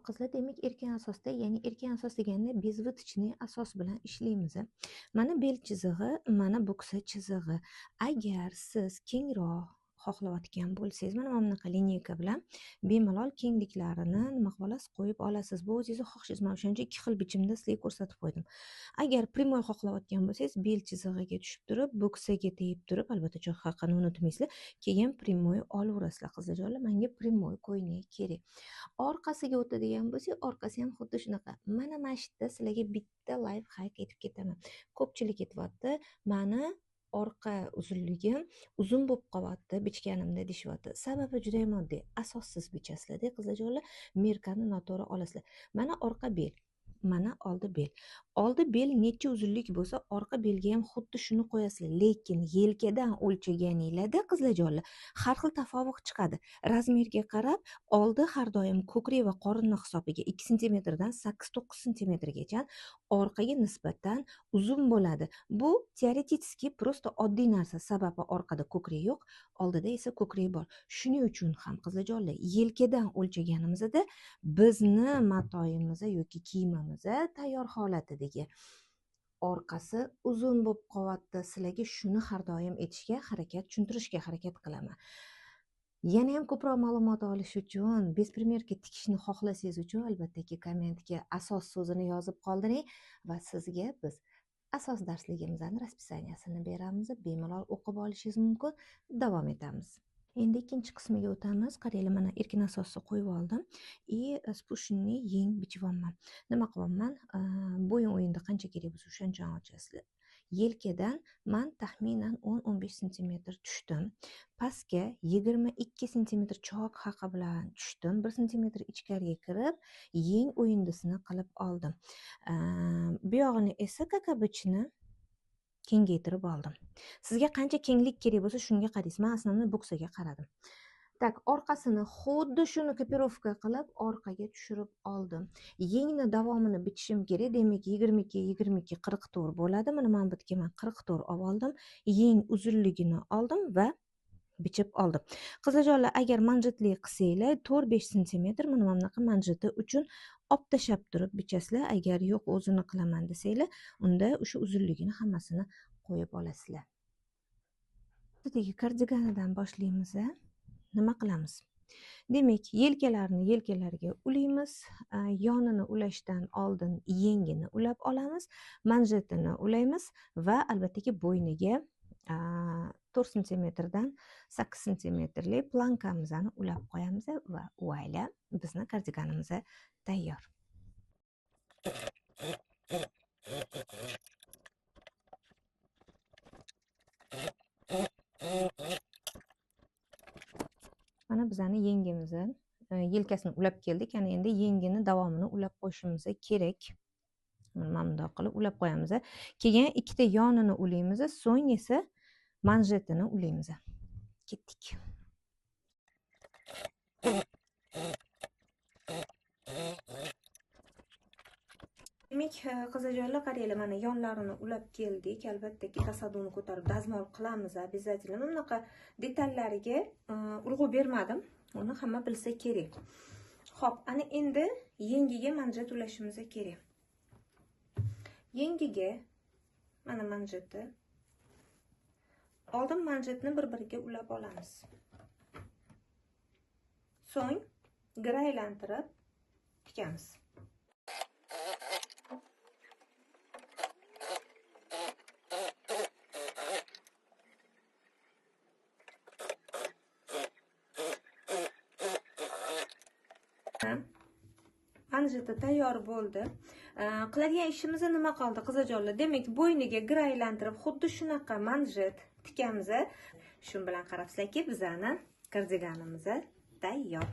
qizlar, demak erkin asosda, ya'ni erkin asos deganda bezvotchniy asos bilan ishlaymiz. Mana bel chizig'i, mana buksa chizig'i. Agar siz kengroq xohlayotgan bo'lsangiz, mana bunaqa lineyka bilan bemalol kengliklarini nima qilib olasiz, qo'yib olasiz. Bu o'zingizni xohishingiz. Men o'shaning uchun ikki xil bichimda sizlarga ko'rsatib qo'ydim. Agar primoy xohlayotgan bo'lsangiz, bel chizig'iga tushib turib, buksaga tegib turib, albatta cho'q haqqini unutmaysizlar. Keyin primoy olaverasizlar. Qizlarjonlar, menga primoy ko'ylak kerak. Orqasiga o'tadigan bo'lsak, orqasi ham xuddi shunaqa. Mana shu yerda sizlarga bitta life hack aytib ketaman. Ko'pchilik aytyapti, mani orqa uzunligim uzun bo'lib qolyapti, bichganimda deyishyapti. Sababi juda ham oddiy. Asossiz bichasizlar-da qizlarjonlar, merkani noto'g'ri olasizlar. Mana orqa bel, mana oldi bel. Oldi bel necha uzunlik bo'lsa, orqa belga ham xuddi shuni qo'yasizlar. Lekin yelkadan o'lchaganinglarda qizlarjonlar har xil tafovut chiqadi. Razmerga qarab, oldi har doim ko'krak va qorinni hisobiga 2 sm dan 8-9 sm gacha, orqaga nisbatan uzun bo'ladi. Bu teoretически просто oddiy narsa, sababi orqada ko'krak yo'q, oldida esa ko'krak bor. Shuning uchun ham qizlarjonlar, yelkadan o'lchaganimizda bizni matoyimiz yoki kiyimimiz tayyor holatidagi orqasi uzun bo'lib qolyapti. Sizlarga shuni har doim tushuntirishga harakat qilaman. Yana ham ko'proq ma'lumot olish uchun, bezprimerka tikishni xohlasangiz uchun albatta kommentga asos so'zini yozib qoldiring va sizga biz asos darsligimizning raspisoniyasini beramiz. Bemalol o'qib olishingiz mumkin. Davom etamiz. Endi ikkinchi qismiga o'tamiz. Qaranglar, mana erkin asosni qo'yib oldim. Spushinni yeng bichib olman. Nima qilaman? Bo'yin o'yinda qancha kerak bo'lsa o'shancha ochasizlar. Yelkadan men taxminan 10-15 sm tushdim. Pastga 22 sm choq haqi bilan tushdim. 1 sm ichkariga kirib, yeng o'yindisini qilib oldim. Bu yog'ini esa kakabichni kengaytirib oldim. Sizga qancha kenglik kerak bo'lsa shunga qaraysiz. Men aslida buksaga qaradim. Tak, orqasini xuddi shuni kopirovka qilib orqaga tushirib oldim. Yengni davomini bichishim kerak. Demak 22 44 bo'ladi. Mana men bu yerga 44 olib oldim. Yeng uzunligini oldim va bichib oldim. Qizlarjonlar, agar manjitli qilsanglar 4-5 sm mana bunaqa manjiti uchun olib tashab turib bichasizlar. Agar yo'q, o'zini qilaman desanglar, unda o'sha uzunligini hammasini qo'yib olasizlar. Buradagi kardiganidan boshlaymiz. Nima qilamiz? Demak, yelkalarni yelkalariga ulaymiz. Yonini ulashdan oldin yengini ulab olamiz, manjetini ulaymiz va albatta bo'yniga 4 sm dan 8 sm lik plankamizni ulab qo'yamiz va voyla, bizni kardiganimiz tayyor. Mana bizani yengimizni yelkasini ulab keldik. Yana endi yengini davomini ulab qo'yishimiz kerak. Mana bunday qilib ulab qo'yamiz. Keyin ikkita yonini ulaymiz, so'ng esa manjetini ulaymiz. Ketdik. Demak, qizlarjonlar, qaranglar, mana yonlarini ulab keldik. Albatta tasaduni ko'tarib dazmol qilamiz, обязательно. Mana bunaqa detallariga urg'u bermadim. Uni hamma bilsa kerak. Xo'p, ana endi yengiga manjet ulashimiz kerak. Yengiga mana manjeti. Oldin manjetni bir-biriga ulab olamiz. So'ng gir aylantirib tikamiz. Manjeti tayyor bo'ldi. Qiladigan ishimiz nima qoldi qizlarjonlar? Demak, bo'yniga gir aylantirib xuddi shunaqa manjet tikamiz. Shu bilan qarabsizlarki, bizani kardiganimiz tayyor.